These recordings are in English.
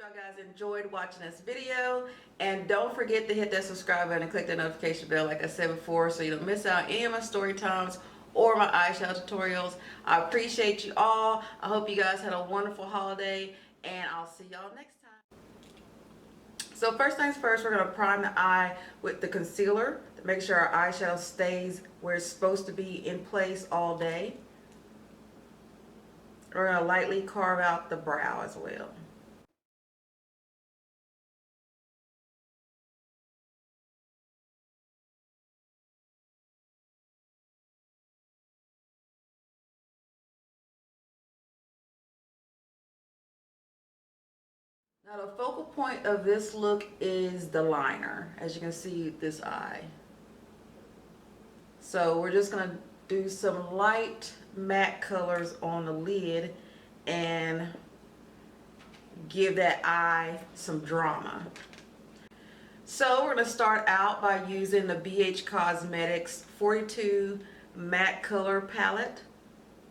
y'all guys enjoyed watching this video, and don't forget to hit that subscribe button and click the notification bell like I said before, so you don't miss out on any of my story times or my eyeshadow tutorials. I appreciate you all. I hope you guys had a wonderful holiday, and I'll see y'all next time. So first things first, we're going to prime the eye with the concealer to make sure our eyeshadow stays where it's supposed to be in place all day. We're going to lightly carve out the brow as well. Now the focal point of this look is the liner, as you can see this eye. So we're just going to do some light matte colors on the lid and give that eye some drama. So we're going to start out by using the BH Cosmetics 42 matte color palette.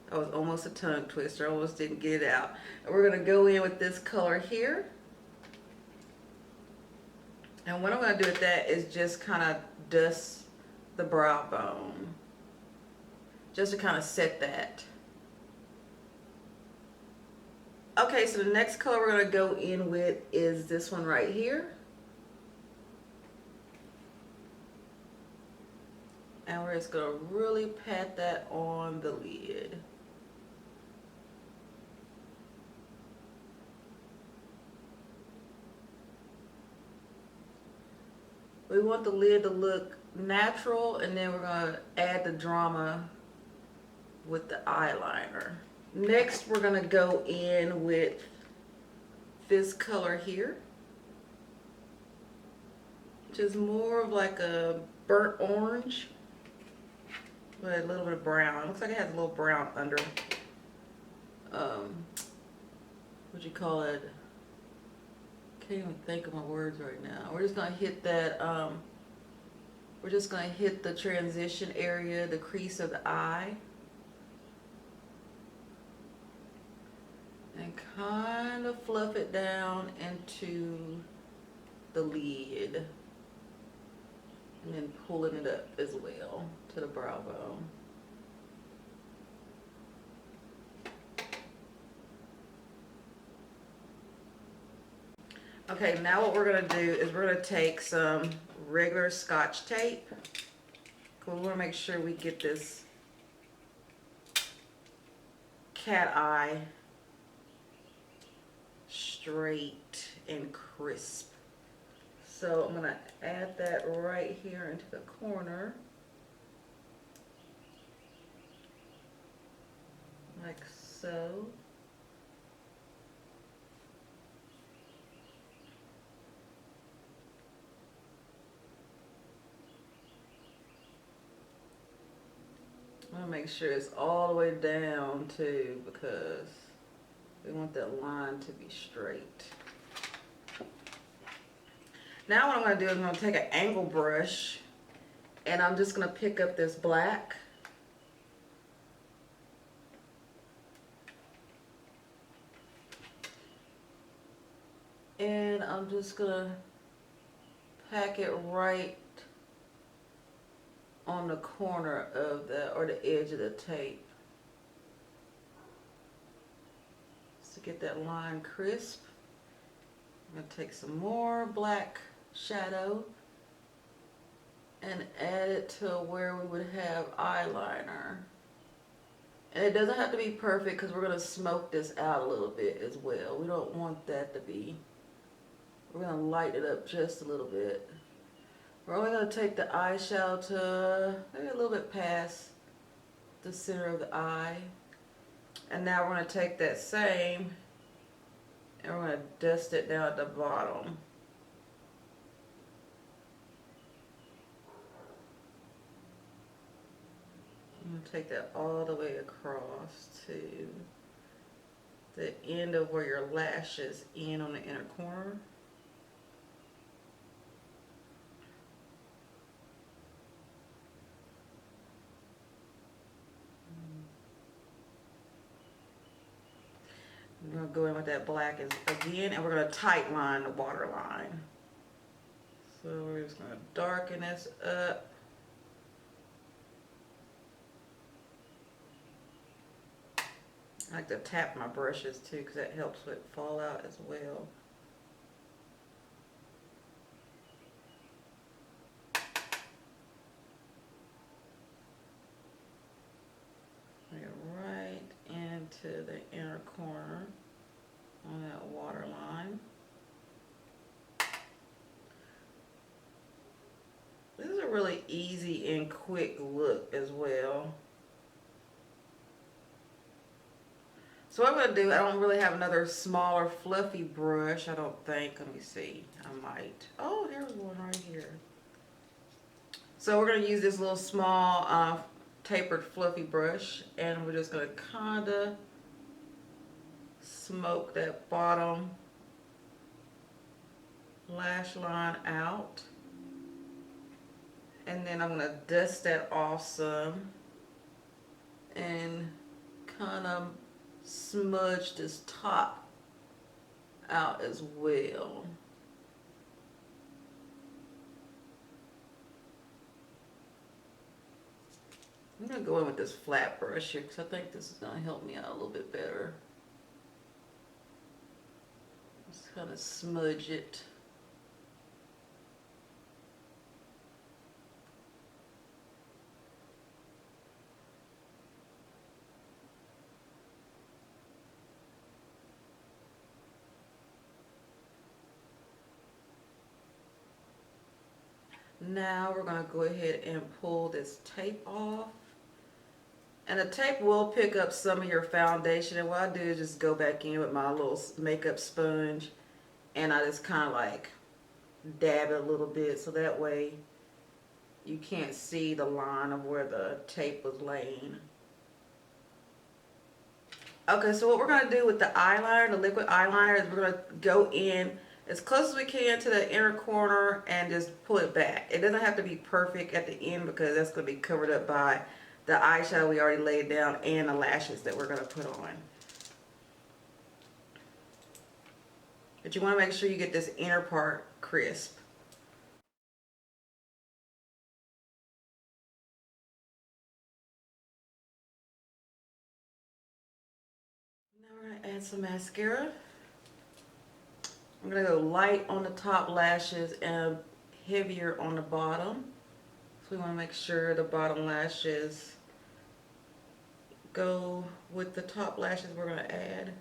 That was almost a tongue twister, almost didn't get it out. And we're going to go in with this color here. And what I'm going to do with that is just kind of dust the brow bone, just to kind of set that. Okay, so the next color we're going to go in with is this one right here. And we're just going to really pat that on the lid. We want the lid to look natural, and then we're going to add the drama with the eyeliner. Next, we're going to go in with this color here, which is more of like a burnt orange with a little bit of brown. It looks like it has a little brown under, what you call it? Can't even think of my words right now. We're just gonna hit that, we're just gonna hit the transition area, the crease of the eye, and kind of fluff it down into the lid, and then pulling it up as well to the brow bone. Okay, now what we're going to do is we're going to take some regular scotch tape. We want to make sure we get this cat eye straight and crisp. So I'm going to add that right here into the corner, like so. I'm going to make sure it's all the way down too, because we want that line to be straight. Now what I'm going to do is I'm going to take an angle brush, and I'm just going to pick up this black. And I'm just going to pack it right on the corner of the, or the edge of the tape, just to get that line crisp. I'm going to take some more black shadow and add it to where we would have eyeliner. And it doesn't have to be perfect, because we're going to smoke this out a little bit as well. We don't want that to be, we're going to light it up just a little bit. We're only going to take the eyeshadow to maybe a little bit past the center of the eye. And now we're going to take that same and we're going to dust it down at the bottom. I'm going to take that all the way across to the end of where your lashes end on the inner corner. We're going to go in with that black again, and we're going to tight line the waterline. So we're just going to darken this up. I like to tap my brushes too because that helps with fallout as well. Get right into the inner corner on that waterline. This is a really easy and quick look as well. So what I'm going to do, I don't really have another smaller fluffy brush, I don't think. Let me see. I might. Oh, there's one right here. So we're going to use this little small tapered fluffy brush, and we're just going to kind of smoke that bottom lash line out. And then I'm going to dust that off some and kind of smudge this top out as well. I'm going to go in with this flat brush here because I think this is going to help me out a little bit better. Just kind of smudge it. Now we're going to go ahead and pull this tape off. And the tape will pick up some of your foundation. And what I do is just go back in with my little makeup sponge. And I just kind of like dab it a little bit. So that way you can't see the line of where the tape was laying. Okay, so what we're going to do with the eyeliner, the liquid eyeliner, is we're going to go in as close as we can to the inner corner and just pull it back. It doesn't have to be perfect at the end because that's going to be covered up by the eyeshadow we already laid down and the lashes that we're going to put on. But you want to make sure you get this inner part crisp. Now we're going to add some mascara. I'm going to go light on the top lashes and heavier on the bottom. So we want to make sure the bottom lashes go with the top lashes we're going to add.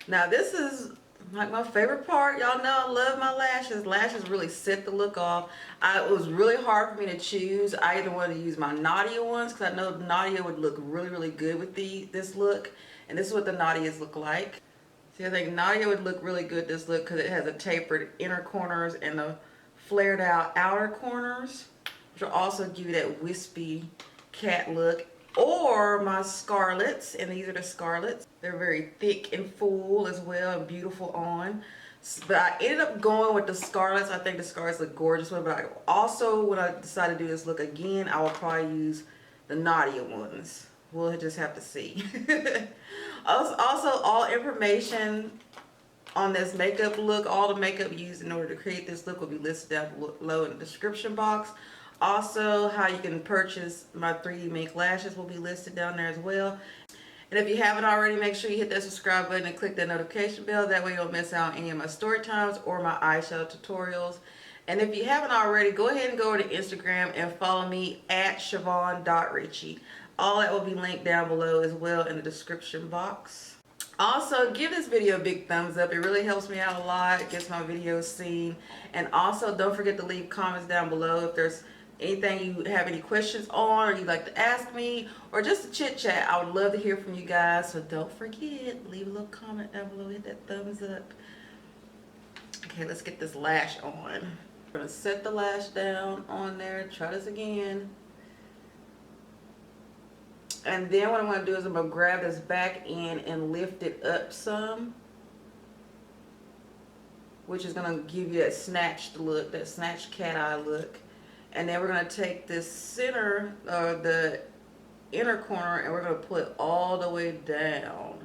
Now this is like my favorite part. Y'all know I love my lashes. Lashes really set the look off. It was really hard for me to choose. I either wanted to use my Nadia ones because I know Nadia would look really, really good with this look. And this is what the Nadias look like. See, I think Nadia would look really good this look because it has a tapered inner corners and the flared out outer corners, which will also give you that wispy cat look. Or my Scarletts, and these are the Scarletts. They're very thick and full as well and beautiful on. But I ended up going with the Scarletts. I think the Scarletts look gorgeous with, but I also, when I decide to do this look again, I will probably use the Nadia ones. We'll just have to see. Also, all information on this makeup look, all the makeup used in order to create this look will be listed down below in the description box. Also, how you can purchase my 3D Mink lashes will be listed down there as well. And if you haven't already, make sure you hit that subscribe button and click that notification bell. That way you don't miss out on any of my story times or my eyeshadow tutorials. And if you haven't already, go ahead and go over to Instagram and follow me at Shavonne.Richie. All that will be linked down below as well in the description box. Also, give this video a big thumbs up. It really helps me out a lot. It gets my videos seen. And also, don't forget to leave comments down below if there's anything you have any questions on, or you'd like to ask me, or just to chit chat. I would love to hear from you guys. So don't forget, leave a little comment down below, hit that thumbs up. Okay, let's get this lash on. I'm gonna set the lash down on there. Try this again. And then what I'm gonna do is I'm gonna grab this back end and lift it up some, which is gonna give you that snatched look, that snatched cat eye look. And then we're going to take this center, the inner corner, and we're going to pull it all the way down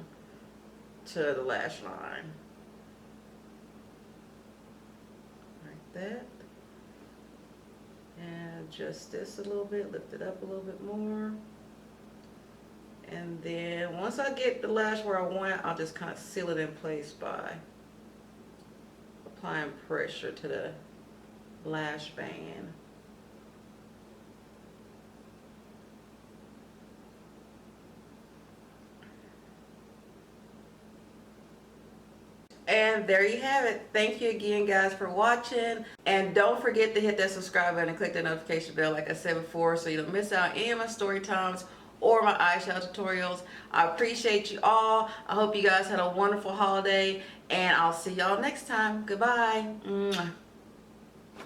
to the lash line. Like that. And adjust this a little bit, lift it up a little bit more. And then once I get the lash where I want, I'll just kind of seal it in place by applying pressure to the lash band. And there you have it. Thank you again, guys, for watching. And don't forget to hit that subscribe button and click the notification bell, like I said before, so you don't miss out on any of my story times or my eyeshadow tutorials. I appreciate you all. I hope you guys had a wonderful holiday, and I'll see y'all next time. Goodbye. Mwah.